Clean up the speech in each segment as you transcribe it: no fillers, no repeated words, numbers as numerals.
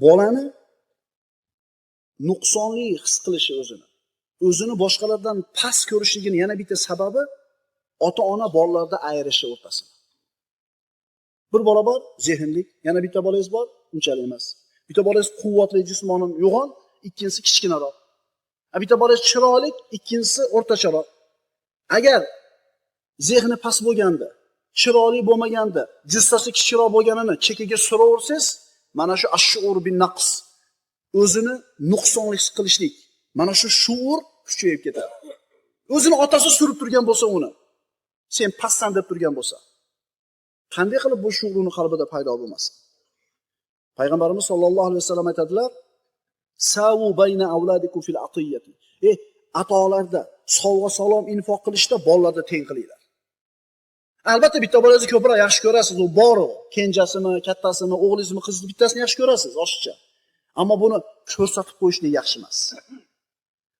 bolani nuqsonli his qilishi o'zini boshqalardan past ko'rishligini yana bitta sababi ota-ona bolalarda ayirishi o'rtasida. Bir bola bor, zehnlik, yana bitta bolangiz bor, unchalik emas. Bitta bolangiz quvvatli jismonan yo'g'on, ikkinchisi kichkinaroq. Bitta bolangiz chiroyli, ikkinchisi o'rtacharoq. Agar zehni past bo'lganda, chiroyli bo'lmaganda, jussasi kichikroq bo'lganini chekiga suraversangiz, mana shu ash-shuur bin naqs, o'zini nuqsonli his qilishlik, mana shu shuur kuchayib ketadi. O'zini otasi surib turgan bo'lsa uni, sen pastsan deb turgan bo'lsa, qanday qilib bu shuurni qalbida paydo bo'lmasin? Payg'ambarimiz sollallohu alayhi vasallam aytadilar: "Sawu bayna avladikum fil atiyati." Atolarda sovg'a salom infoq qilishda bolalarga teng qilinglar. Albatta bitta bolangizni ko'proq yaxshi ko'rasiz, u bor, kenjasini, kattasini, o'g'lingizmi, qizingizni bittasini yaxshi ko'rasiz, oshiqcha. Ammo buni ko'rsatib qo'yishlik yaxshi emas.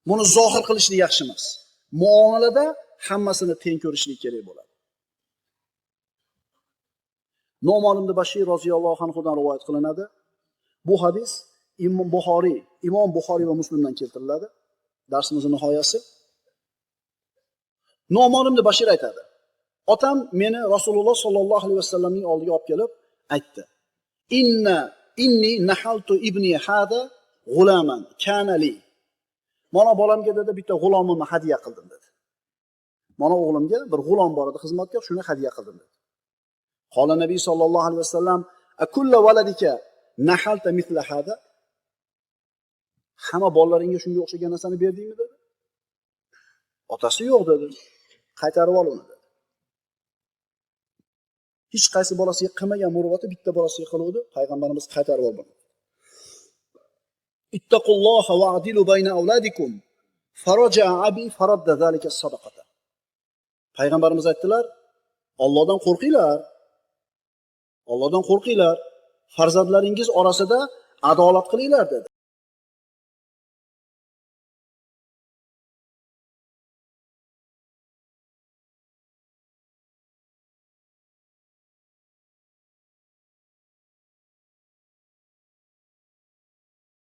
Buni zohir qilishlik yaxshi emas. Muomalada hammasini teng ko'rishlik kerak bo'ladi. Nu'man ibn Bashir roziyallohu anhudan rivoyat qilinadi. Bu hadis Imom Buxoriy va Muslimdan keltiriladi. Darsimizning nihoyasi. Nu'man ibn Bashir aytadi: "Otam meni Rasululloh sollallohu alayhi vasallamning oldiga olib kelib aytdi: Inni nahaltu ibni hada g'ulaman kana li." Mana bolamga dedi bitta g'ulomimni hadiya qildim dedi. Mana o'g'limga bir g'ulom bor edi, xizmatkor, shuni hadiya qildim dedi. Qola Nabiy sollallohu alayhi vasallam: "Akulla waladika nahalta mithla hada?" Hamma bolalaringga shunga o'xshagan narsani berdingmi dedi. Otasi yo'q dedi. Qaytarib ol uni dedi. Hech qaysi bolasiga qilmagan muruvvati bitta bolasiga qiluvdi, payg'ambarimiz qaytarib oldi. Ittaqulloha wa'dilu bayna avladikum. Faraja abi faradda zalika sadaqata. Payg'ambarimiz aytdilar: Allohdan qo'rqinglar. Allohdan qo'rqinglar. Farzandlaringiz orasida adolat qilinglar dedi.